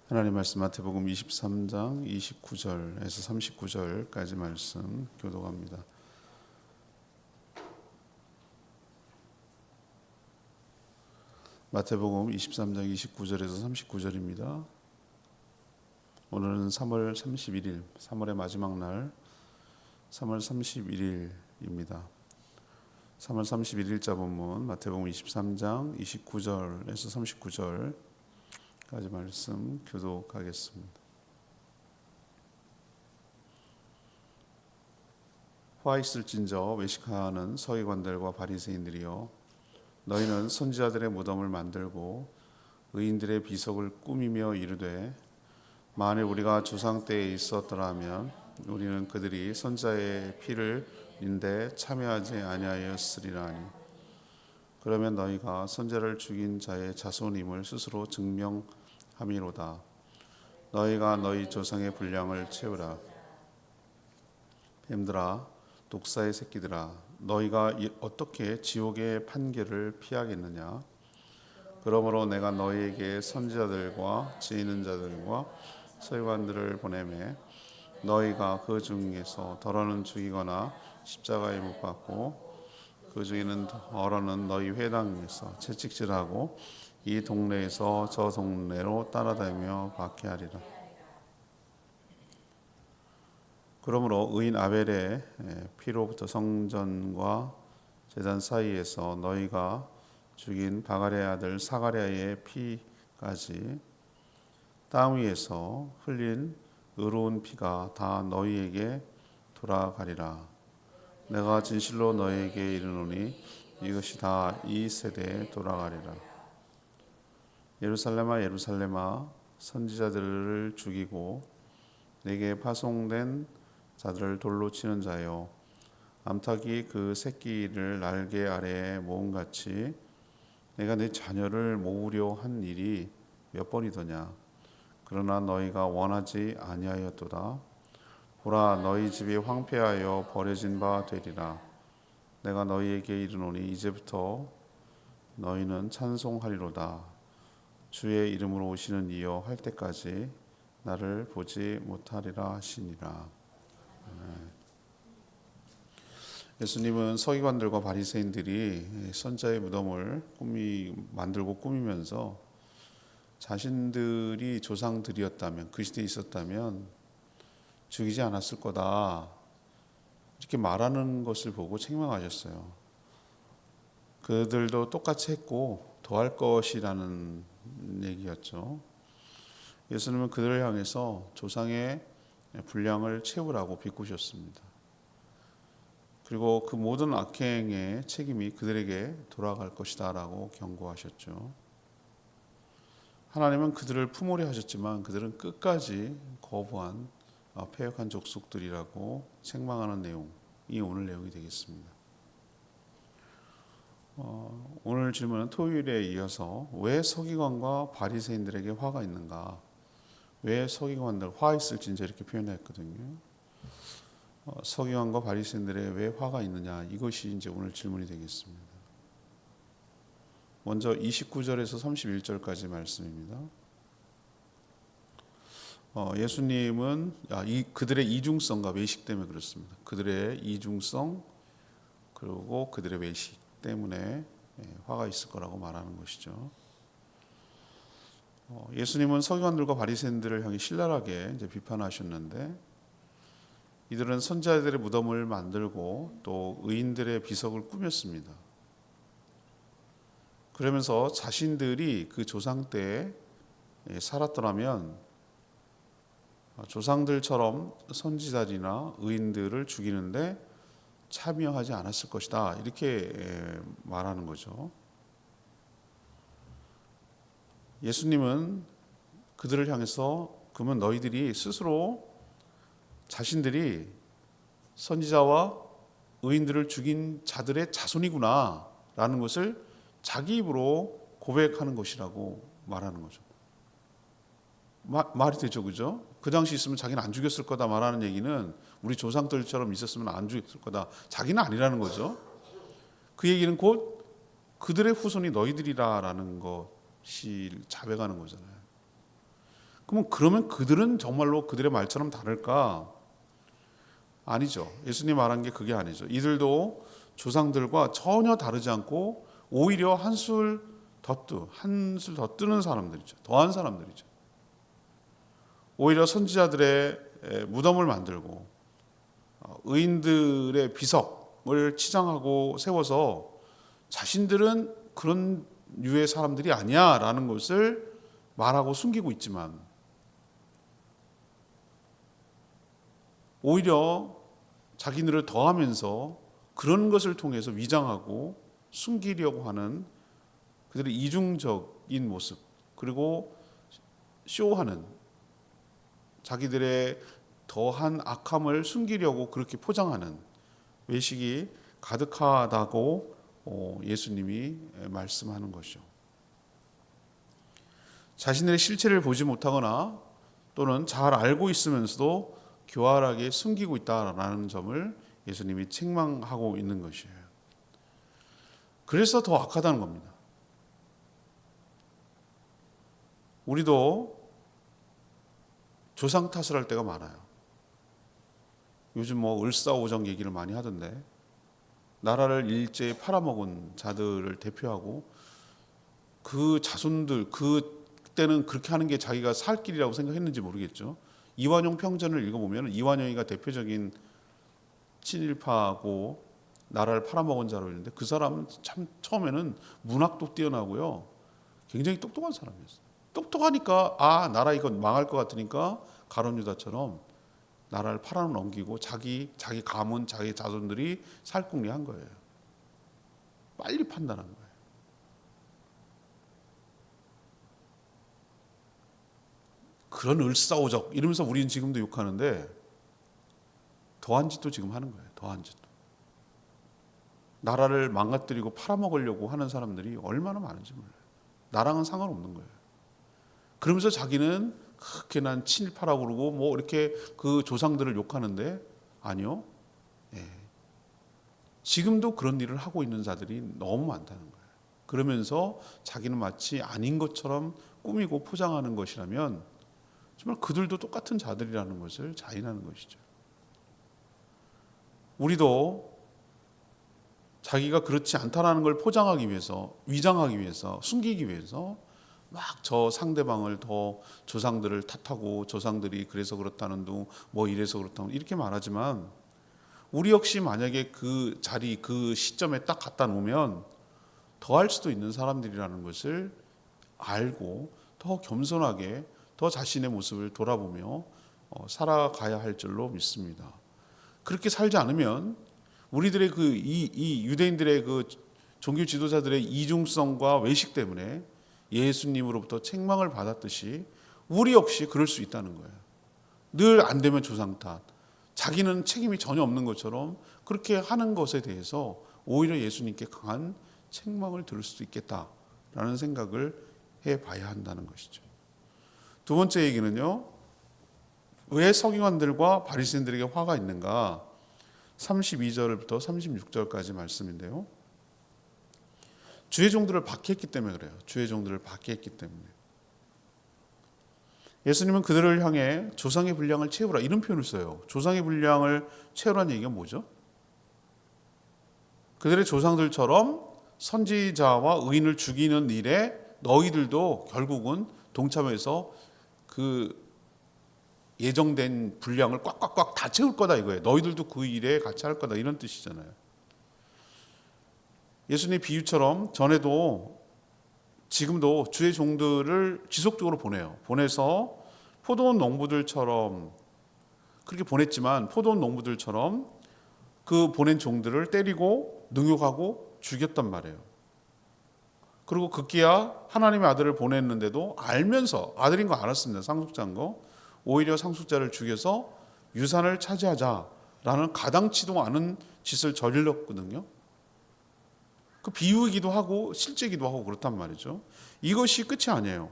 하나님 말씀 마태복음 23장 29절에서 39절까지 말씀 교독합니다. 마태복음 23장 29절에서 39절입니다. 오늘은 3월 31일, 3월의 마지막 날 3월 31일입니다. 3월 31일자 본문 마태복음 23장 29절에서 39절까지 말씀 교독하겠습니다. 화 있을진저 외식하는 서기관들과 바리새인들이여, 너희는 선지자들의 무덤을 만들고 의인들의 비석을 꾸미며 이르되, 만일 우리가 조상 때에 있었더라면 우리는 그들이 선지자의 피를 인데 참여하지 아니하였으리라 하니, 그러면 너희가 선지자를 죽인 자의 자손임을 스스로 증명함이로다. 너희가 너희 조상의 분량을 채우라. 뱀들아, 독사의 새끼들아, 너희가 어떻게 지옥의 판결을 피하겠느냐? 그러므로 내가 너희에게 선지자들과 지혜 있는 자들과 서기관들을 보내매, 너희가 그 중에서 덜어는 죽이거나 십자가에 못 박고 그 중에는 덜어는 너희 회당에서 채찍질하고 이 동네에서 저 동네로 따라다니며 박해하리라. 그러므로 의인 아벨의 피로부터 성전과 제단 사이에서 너희가 죽인 바갈의 아들 사가랴의 피까지 땅 위에서 흘린 의로운 피가 다 너희에게 돌아가리라. 내가 진실로 너희에게 이르노니 이것이 다 이 세대에 돌아가리라. 예루살렘아 예루살렘아, 선지자들을 죽이고 내게 파송된 자들을 돌로 치는 자여, 암탉이 그 새끼를 날개 아래에 모음같이 내가 내 자녀를 모으려 한 일이 몇 번이더냐? 그러나 너희가 원하지 아니하였도다. 보라, 너희 집이 황폐하여 버려진 바 되리라. 내가 너희에게 이르노니 이제부터 너희는 찬송하리로다. 주의 이름으로 오시는 이여 할 때까지 나를 보지 못하리라 하시니라. 예수님은 서기관들과 바리새인들이 선지자의 무덤을 만들고 꾸미면서 자신들이 조상들이었다면, 그 시대에 있었다면 죽이지 않았을 거다, 이렇게 말하는 것을 보고 책망하셨어요. 그들도 똑같이 했고 더 할 것이라는 얘기였죠. 예수님은 그들을 향해서 조상의 분량을 채우라고 비꼬셨습니다. 그리고 그 모든 악행의 책임이 그들에게 돌아갈 것이다 라고 경고하셨죠. 하나님은 그들을 품으려 하셨지만 그들은 끝까지 거부한 패역한 족속들이라고 책망하는 내용이 오늘 내용이 되겠습니다. 오늘 질문은 토요일에 이어서 왜 서기관과 바리새인들에게 화가 있는가? 왜 서기관들 화 있을진저 이렇게 표현했거든요. 서기관과 바리새인들의 왜 화가 있느냐, 이것이 이제 오늘 질문이 되겠습니다. 먼저 29절에서 31절까지 말씀입니다. 예수님은 그들의 이중성과 외식 때문에 그렇습니다. 그들의 이중성 그리고 그들의 외식 때문에 화가 있을 거라고 말하는 것이죠. 예수님은 서기관들과 바리새인들을 향해 신랄하게 이제 비판하셨는데, 이들은 선지자들의 무덤을 만들고 또 의인들의 비석을 꾸몄습니다. 그러면서 자신들이 그 조상 때에 살았더라면 조상들처럼 선지자들이나 의인들을 죽이는데 참여하지 않았을 것이다, 이렇게 말하는 거죠. 예수님은 그들을 향해서 그러면 너희들이 스스로 자신들이 선지자와 의인들을 죽인 자들의 자손이구나 라는 것을 자기 입으로 고백하는 것이라고 말하는 거죠. 말이 되죠, 그죠? 그 당시 있으면 자기는 안 죽였을 거다 말하는 얘기는 우리 조상들처럼 있었으면 안 죽였을 거다, 자기는 아니라는 거죠. 그 얘기는 곧 그들의 후손이 너희들이라는 것이 자백하는 거잖아요. 그러면 그들은 정말로 그들의 말처럼 다를까? 아니죠. 예수님 말한 게 그게 아니죠. 이들도 조상들과 전혀 다르지 않고 오히려 한술 더 뜨는 사람들이죠. 더한 사람들이죠. 오히려 선지자들의 무덤을 만들고 의인들의 비석을 치장하고 세워서 자신들은 그런 유의 사람들이 아니야라는 것을 말하고 숨기고 있지만, 오히려 자기들을 더하면서 그런 것을 통해서 위장하고 숨기려고 하는 그들의 이중적인 모습, 그리고 쇼하는, 자기들의 더한 악함을 숨기려고 그렇게 포장하는 외식이 가득하다고 예수님이 말씀하는 것이죠. 자신의 실체를 보지 못하거나 또는 잘 알고 있으면서도 교활하게 숨기고 있다라는 점을 예수님이 책망하고 있는 것이에요. 그래서 더 악하다는 겁니다. 우리도 조상 탓을 할 때가 많아요. 요즘 을사오정 얘기를 많이 하던데, 나라를 일제히 팔아먹은 자들을 대표하고 그 자손들, 그때는 그렇게 하는 게 자기가 살 길이라고 생각했는지 모르겠죠. 이완용 평전을 읽어보면 이완용이가 대표적인 친일파고 나라를 팔아먹은 자로 있는데, 그 사람은 참 처음에는 문학도 뛰어나고요, 굉장히 똑똑한 사람이었어요. 똑똑하니까 나라 이거 망할 것 같으니까 가룟 유다처럼 나라를 팔아넘기고 자기 가문, 자기 자손들이 살궁리한 거예요. 빨리 판단한 거예요. 그런 을사오적 이러면서 우리는 지금도 욕하는데, 더한 짓도 지금 하는 거예요. 더한 짓도. 나라를 망가뜨리고 팔아먹으려고 하는 사람들이 얼마나 많은지 몰라요. 나랑은 상관없는 거예요. 그러면서 자기는 그렇게 난 친일파라고 그러고 이렇게 그 조상들을 욕하는데, 아니요. 지금도 그런 일을 하고 있는 자들이 너무 많다는 거예요. 그러면서 자기는 마치 아닌 것처럼 꾸미고 포장하는 것이라면 정말 그들도 똑같은 자들이라는 것을 자인하는 것이죠. 우리도 자기가 그렇지 않다라는 걸 포장하기 위해서, 위장하기 위해서, 숨기기 위해서 막 저 상대방을 더 조상들을 탓하고, 조상들이 그래서 그렇다는 둥, 이래서 그렇다는 이렇게 말하지만, 우리 역시 만약에 그 자리, 그 시점에 딱 갖다 놓으면 더 할 수도 있는 사람들이라는 것을 알고 더 겸손하게 더 자신의 모습을 돌아보며 살아가야 할 줄로 믿습니다. 그렇게 살지 않으면 우리들의 이 유대인들의 그 종교 지도자들의 이중성과 외식 때문에 예수님으로부터 책망을 받았듯이 우리 역시 그럴 수 있다는 거예요. 늘 안 되면 조상 탓, 자기는 책임이 전혀 없는 것처럼 그렇게 하는 것에 대해서 오히려 예수님께 강한 책망을 들을 수도 있겠다라는 생각을 해봐야 한다는 것이죠. 두 번째 얘기는요, 왜 서기관들과 바리새인들에게 화가 있는가? 32절부터 36절까지 말씀인데요, 주의 종들을 박해했기 때문에 그래요. 주의 종들을 박해했기 때문에. 예수님은 그들을 향해 조상의 분량을 채우라 이런 표현을 써요. 조상의 분량을 채우라는 얘기가 뭐죠? 그들의 조상들처럼 선지자와 의인을 죽이는 일에 너희들도 결국은 동참해서 그 예정된 분량을 꽉꽉꽉 다 채울 거다 이거예요. 너희들도 그 일에 같이 할 거다 이런 뜻이잖아요. 예수님 비유처럼 전에도 지금도 주의 종들을 지속적으로 보내요. 보내서 포도원 농부들처럼 그렇게 보냈지만, 포도원 농부들처럼 그 보낸 종들을 때리고 능욕하고 죽였단 말이에요. 그리고 급기야 하나님의 아들을 보냈는데도 알면서, 아들인 거 알았습니다. 상속자인 거. 오히려 상속자를 죽여서 유산을 차지하자라는 가당치도 않은 짓을 저질렀거든요. 그 비유이기도 하고 실제이기도 하고 그렇단 말이죠. 이것이 끝이 아니에요.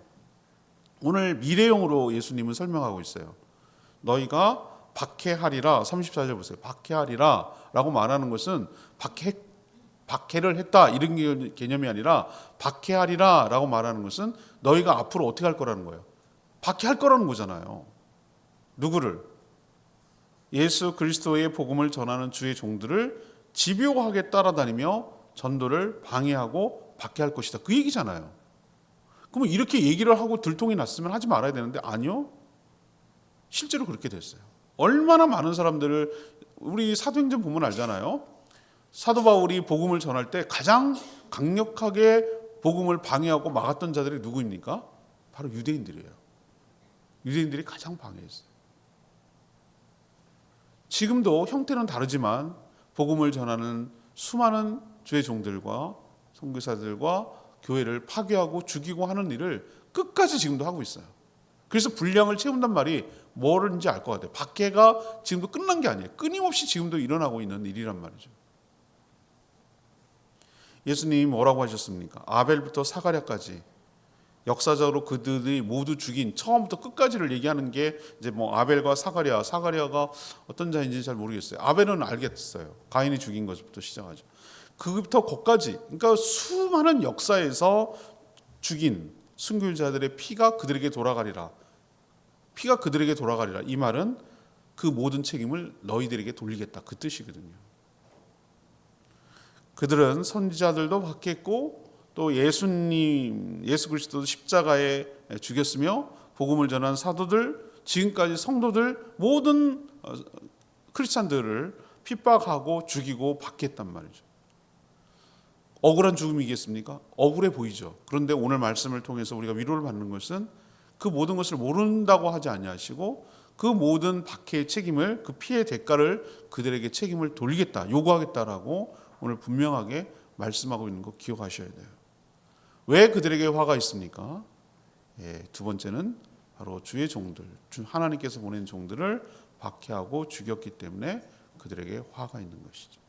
오늘 미래형으로 예수님은 설명하고 있어요. 너희가 박해하리라, 34절 보세요. 박해하리라 라고 말하는 것은 박해를 했다 이런 개념이 아니라, 박해하리라 라고 말하는 것은 너희가 앞으로 어떻게 할 거라는 거예요. 박해할 거라는 거잖아요. 누구를? 예수 그리스도의 복음을 전하는 주의 종들을 집요하게 따라다니며 전도를 방해하고 박해할 것이다. 그 얘기잖아요. 그러면 이렇게 얘기를 하고 들통이 났으면 하지 말아야 되는데 아니요. 실제로 그렇게 됐어요. 얼마나 많은 사람들을, 우리 사도행전 보면 알잖아요. 사도 바울이 복음을 전할 때 가장 강력하게 복음을 방해하고 막았던 자들이 누구입니까? 바로 유대인들이에요. 유대인들이 가장 방해했어요. 지금도 형태는 다르지만 복음을 전하는 수많은 주의 종들과 선교사들과 교회를 파괴하고 죽이고 하는 일을 끝까지 지금도 하고 있어요. 그래서 분량을 채운단 말이 뭐인지 알 것 같아요. 박해가 지금도 끝난 게 아니에요. 끊임없이 지금도 일어나고 있는 일이란 말이죠. 예수님이 뭐라고 하셨습니까? 아벨부터 사가랴까지 역사적으로 그들이 모두 죽인 처음부터 끝까지를 얘기하는 게 이제 뭐 아벨과 사가랴가 어떤 자인지 잘 모르겠어요. 아벨은 알겠어요. 가인이 죽인 것부터 시작하죠. 그부터 거기까지, 그러니까 수많은 역사에서 죽인 순교자들의 피가 그들에게 돌아가리라. 피가 그들에게 돌아가리라. 이 말은 그 모든 책임을 너희들에게 돌리겠다. 그 뜻이거든요. 그들은 선지자들도 박했고 또 예수 그리스도도 십자가에 죽였으며 복음을 전한 사도들, 지금까지 성도들, 모든 크리스찬들을 핍박하고 죽이고 박했단 말이죠. 억울한 죽음이겠습니까? 억울해 보이죠. 그런데 오늘 말씀을 통해서 우리가 위로를 받는 것은 그 모든 것을 모른다고 하지 아니하시고 그 모든 박해의 책임을, 그 피해의 대가를 그들에게 책임을 돌리겠다, 요구하겠다라고 오늘 분명하게 말씀하고 있는 거 기억하셔야 돼요. 왜 그들에게 화가 있습니까? 두 번째는 바로 주의 종들, 하나님께서 보낸 종들을 박해하고 죽였기 때문에 그들에게 화가 있는 것이죠.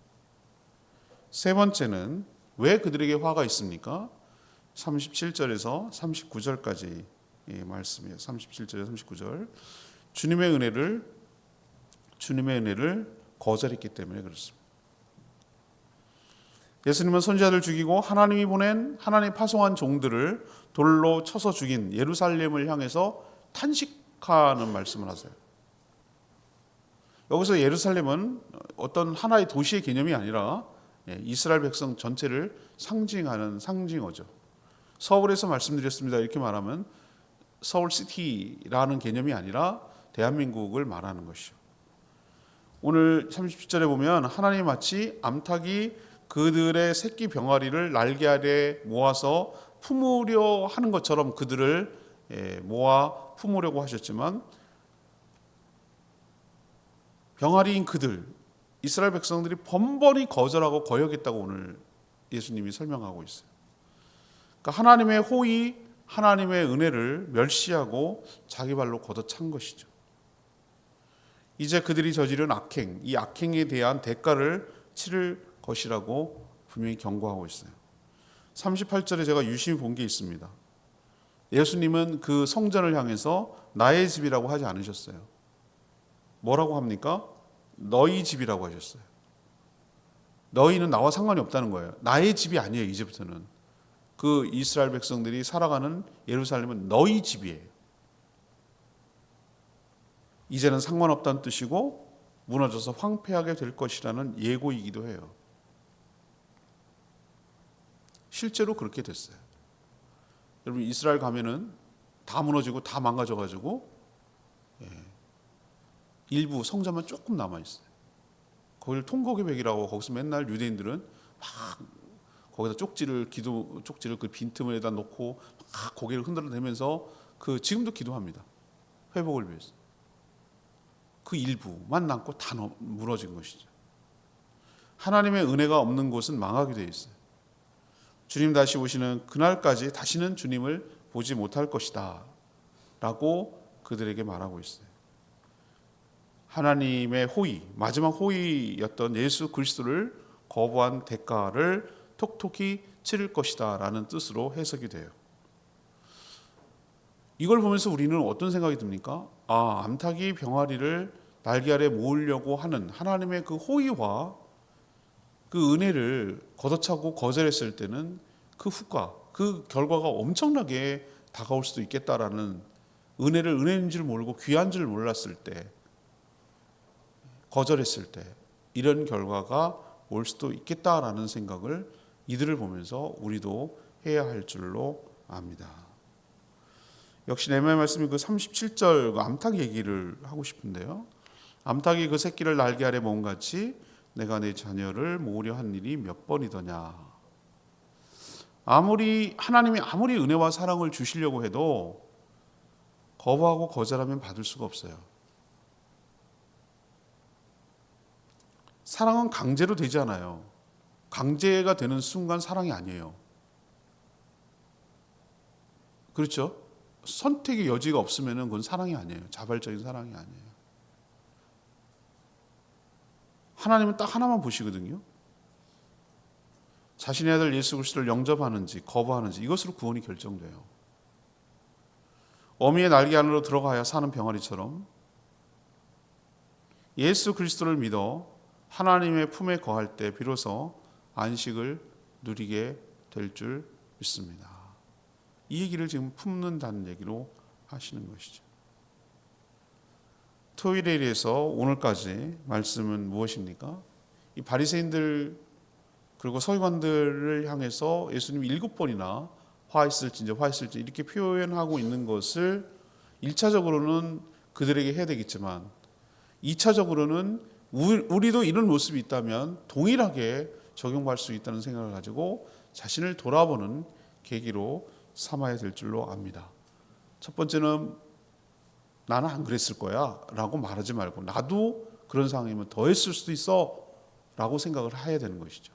세 번째는 왜 그들에게 화가 있습니까? 37절에서 39절까지 말씀이에요. 37절에서 39절. 주님의 은혜를 거절했기 때문에 그렇습니다. 예수님은 선지자들 죽이고 하나님이 파송한 종들을 돌로 쳐서 죽인 예루살렘을 향해서 탄식하는 말씀을 하세요. 여기서 예루살렘은 어떤 하나의 도시의 개념이 아니라 이스라엘 백성 전체를 상징하는 상징어죠. 서울에서 말씀드렸습니다. 이렇게 말하면 서울시티라는 개념이 아니라 대한민국을 말하는 것이죠. 오늘 30절에 보면 하나님이 마치 암탉이 그들의 새끼 병아리를 날개 아래 모아서 품으려 하는 것처럼 그들을 모아 품으려고 하셨지만 병아리인 그들, 이스라엘 백성들이 번번이 거절하고 거역했다고 오늘 예수님이 설명하고 있어요. 그러니까 하나님의 호의, 하나님의 은혜를 멸시하고 자기 발로 걷어찬 것이죠. 이제 그들이 저지른 악행, 이 악행에 대한 대가를 치를 것이라고 분명히 경고하고 있어요. 38절에 제가 유심히 본 게 있습니다. 예수님은 그 성전을 향해서 나의 집이라고 하지 않으셨어요. 뭐라고 합니까? 너희 집이라고 하셨어요. 너희는 나와 상관이 없다는 거예요. 나의 집이 아니에요. 이제부터는 그 이스라엘 백성들이 살아가는 예루살렘은 너희 집이에요. 이제는 상관없다는 뜻이고 무너져서 황폐하게 될 것이라는 예고이기도 해요. 실제로 그렇게 됐어요. 여러분 이스라엘 가면은 다 무너지고 다 망가져가지고 일부 성전만 조금 남아있어요. 거기를 통곡의벽이라고 거기서 맨날 유대인들은 막 거기다 쪽지를 그 빈틈에다 놓고 막 고개를 흔들어대면서 지금도 기도합니다. 회복을 위해서. 그 일부만 남고 다 무너진 것이죠. 하나님의 은혜가 없는 곳은 망하게 되어 있어요. 주님 다시 오시는 그날까지 다시는 주님을 보지 못할 것이다 라고 그들에게 말하고 있어요. 하나님의 호의, 마지막 호의였던 예수 그리스도를 거부한 대가를 톡톡히 치를 것이다 라는 뜻으로 해석이 돼요. 이걸 보면서 우리는 어떤 생각이 듭니까? 암탉이 병아리를 날개 아래 모으려고 하는 하나님의 그 호의와 그 은혜를 걷어차고 거절했을 때는 그 후과, 그 결과가 엄청나게 다가올 수도 있겠다라는 은혜를 은혜인 줄 모르고 귀한 줄 몰랐을 때, 거절했을 때 이런 결과가 올 수도 있겠다라는 생각을 이들을 보면서 우리도 해야 할 줄로 압니다. 역시 내면의 말씀이 그 37절 그 암탉 얘기를 하고 싶은데요. 암탉이 그 새끼를 날개 아래 모은 같이 내가 내 자녀를 모으려 한 일이 몇 번이더냐. 하나님이 아무리 은혜와 사랑을 주시려고 해도 거부하고 거절하면 받을 수가 없어요. 사랑은 강제로 되지 않아요. 강제가 되는 순간 사랑이 아니에요. 그렇죠? 선택의 여지가 없으면 그건 사랑이 아니에요. 자발적인 사랑이 아니에요. 하나님은 딱 하나만 보시거든요. 자신의 아들 예수 그리스도를 영접하는지 거부하는지 이것으로 구원이 결정돼요. 어미의 날개 안으로 들어가야 사는 병아리처럼 예수 그리스도를 믿어 하나님의 품에 거할 때 비로소 안식을 누리게 될 줄 믿습니다. 이 얘기를 지금 품는다는 얘기로 하시는 것이죠. 토요일에 이래서 오늘까지 말씀은 무엇입니까? 이 바리새인들 그리고 서기관들을 향해서 예수님이 7번이나 화했을진저 이렇게 표현하고 있는 것을 1차적으로는 그들에게 해야 되겠지만 2차적으로는 우리도 이런 모습이 있다면 동일하게 적용할 수 있다는 생각을 가지고 자신을 돌아보는 계기로 삼아야 될 줄로 압니다. 첫 번째는 나는 안 그랬을 거야 라고 말하지 말고 나도 그런 상황이면 더 했을 수도 있어 라고 생각을 해야 되는 것이죠.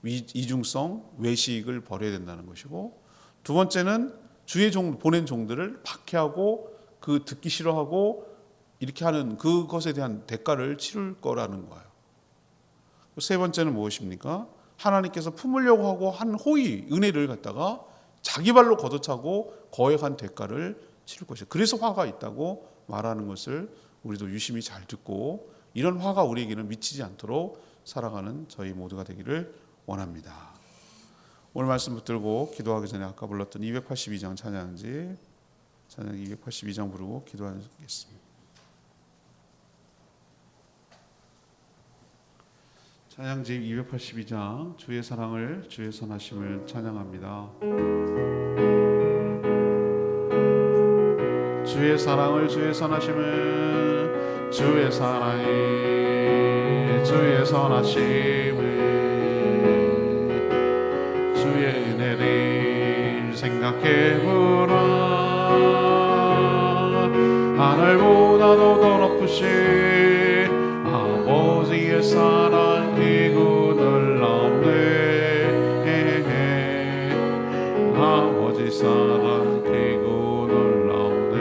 이중성, 외식을 버려야 된다는 것이고, 두 번째는 주의 보낸 종들을 박해하고 그 듣기 싫어하고 이렇게 하는 그것에 대한 대가를 치를 거라는 거예요. 세 번째는 무엇입니까? 하나님께서 품으려고 하고 한 호의, 은혜를 갖다가 자기 발로 걷어차고 거액한 대가를 치를 것이에요. 그래서 화가 있다고 말하는 것을 우리도 유심히 잘 듣고 이런 화가 우리에게는 미치지 않도록 살아가는 저희 모두가 되기를 원합니다. 오늘 말씀 붙들고 기도하기 전에 아까 불렀던 282장 찬양지 찬양 282장 부르고 기도하겠습니다. 찬양지 282장 주의 사랑을 주의 선하심을 찬양합니다. 주의 사랑을 주의 선하심을 주의 사랑이 주의 선하심을 주의 은혜를 생각해보라. 하늘보다도 더 높으신 아버지의 사랑 크고 놀랍네. 아버지 사랑 크고 놀랍네.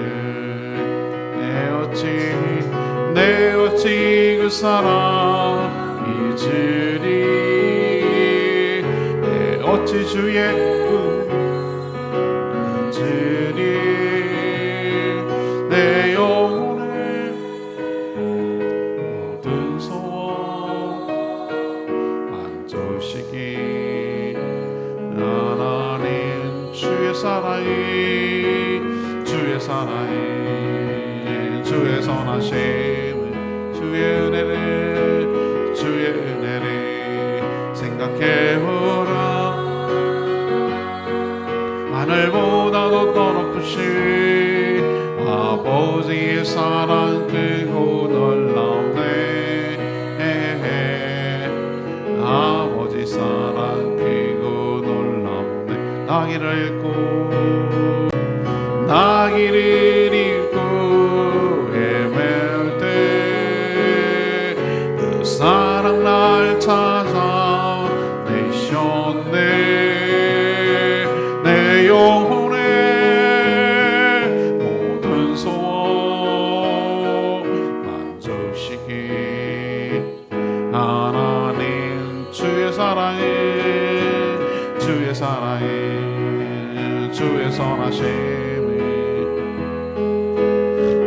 내 어찌 그 사랑 잊으리. 내 어찌 주의 잊으리. 내 영혼의 모든 소원 만족시키. 하나님 주의 사랑이 주의 사랑이 주의 선하심을 주의 은혜를 생각해보라. 하늘보다도 더 높으신 아버지의 사랑 크고 놀랍네. 아버지 사랑 크고 놀랍네. 나귀를 잃고 헤맬 때 그 사랑 날 찾아 내셨네. 내 영혼의 모든 소원 만족시키. 하나님 주의 사랑이 주의 선하심을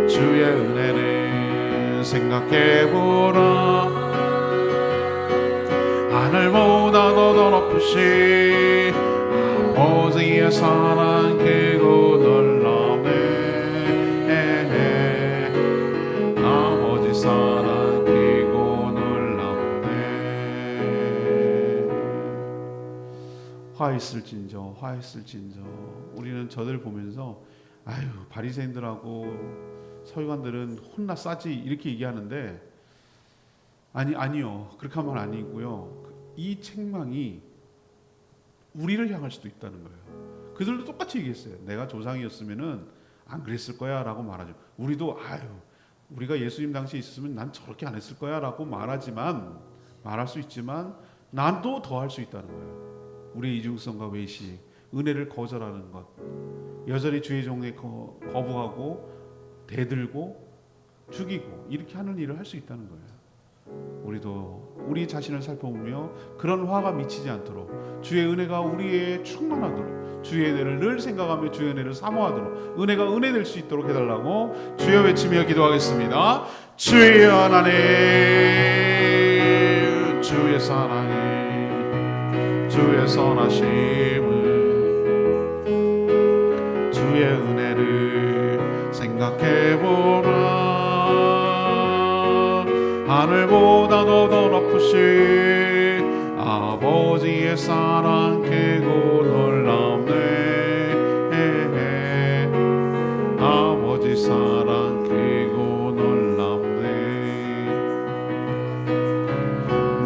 주의 은혜를 생각해보라. 하늘보다도 더 높으신 아버지의 사랑 크고 놀랍네. 화했을진저 화했을진저. 우리는 저들 보면서 아유 바리새인들하고 서기관들은 혼나 싸지 이렇게 얘기하는데 아니요 그렇게 하면 아니고요. 이 책망이 우리를 향할 수도 있다는 거예요. 그들도 똑같이 얘기했어요. 내가 조상이었으면은 안 그랬을 거야라고 말하죠. 우리도 우리가 예수님 당시에 있었으면 난 저렇게 안 했을 거야라고 말할 수 있지만 난도 더 할 수 있다는 거예요. 우리의 이중성과 외식, 은혜를 거절하는 것, 여전히 주의 종에 거부하고 대들고 죽이고 이렇게 하는 일을 할 수 있다는 거예요. 우리도 우리 자신을 살펴보며 그런 화가 미치지 않도록 주의 은혜가 우리에 충만하도록 주의 은혜를 늘 생각하며 주의 은혜를 사모하도록 은혜가 은혜 될 수 있도록 해달라고 주여 외치며 기도하겠습니다. 주여 하나님 주의 사랑이 주의 선하심을 주의 은혜를 생각해보라. 하늘보다도 더 높으신 아버지의 사랑 크고 놀랍네. 아버지 사랑 크고 놀랍네.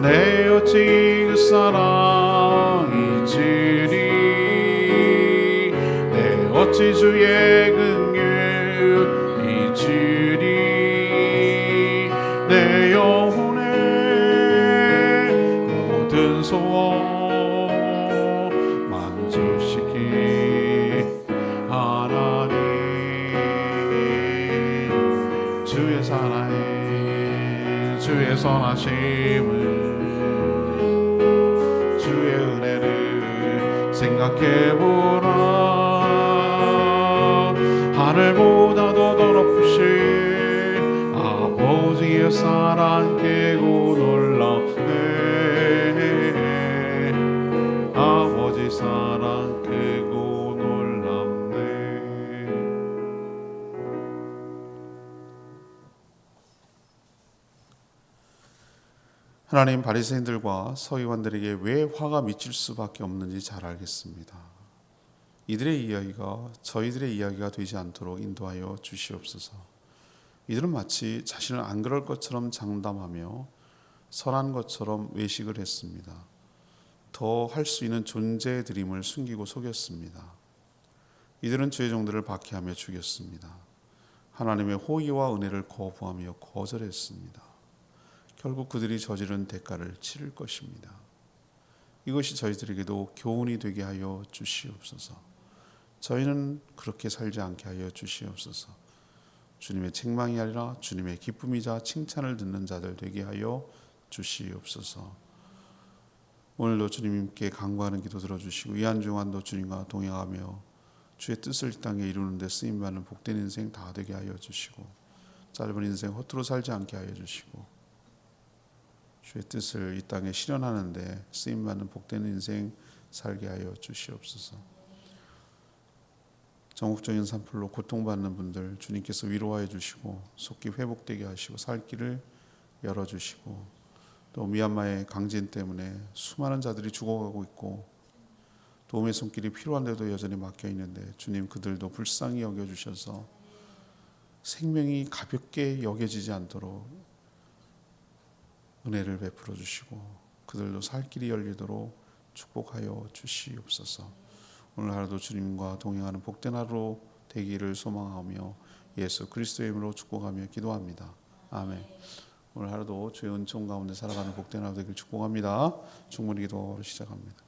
내 어찌 그 사랑이 지리 내 어찌 주의 긍휼이 지리 내 영혼의 모든 소원 만족시키 하나님. 주의 사랑에 주의 선하심을 주의 은혜를 생각해보라. 하늘보다도 더 높으신 아버지의 사랑 크고 놀랍네. 아버지 사랑 크고 놀랍네. 하나님, 바리새인들과 서기관들에게 왜 화가 미칠 수밖에 없는지 잘 알겠습니다. 이들의 이야기가 저희들의 이야기가 되지 않도록 인도하여 주시옵소서. 이들은 마치 자신은 안 그럴 것처럼 장담하며 선한 것처럼 외식을 했습니다. 더 할 수 있는 존재의 드림을 숨기고 속였습니다. 이들은 주의 종들을 박해하며 죽였습니다. 하나님의 호의와 은혜를 거부하며 거절했습니다. 결국 그들이 저지른 대가를 치를 것입니다. 이것이 저희들에게도 교훈이 되게 하여 주시옵소서. 저희는 그렇게 살지 않게 하여 주시옵소서. 주님의 책망이 아니라 주님의 기쁨이자 칭찬을 듣는 자들 되게 하여 주시옵소서. 오늘도 주님께 간구하는 기도 들어주시고 이 한 주간도 주님과 동행하며 주의 뜻을 이 땅에 이루는 데 쓰임받는 복된 인생 다 되게 하여 주시고 짧은 인생 허투루 살지 않게 하여 주시고 주의 뜻을 이 땅에 실현하는 데 쓰임받는 복된 인생 살게 하여 주시옵소서. 전국적인 산불로 고통받는 분들 주님께서 위로하여 주시고 속기 회복되게 하시고 살 길을 열어주시고 또 미얀마의 강진 때문에 수많은 자들이 죽어가고 있고 도움의 손길이 필요한데도 여전히 막혀 있는데 주님 그들도 불쌍히 여겨주셔서 생명이 가볍게 여겨지지 않도록 은혜를 베풀어 주시고 그들도 살 길이 열리도록 축복하여 주시옵소서. 오늘 하루도 주님과 동행하는 복된 하루 되기를 소망하며 예수 그리스도의 이름으로 축복하며 기도합니다. 아멘. 오늘 하루도 주의 은총 가운데 살아가는 복된 하루 되기를 축복합니다. 충분히 기도를 시작합니다.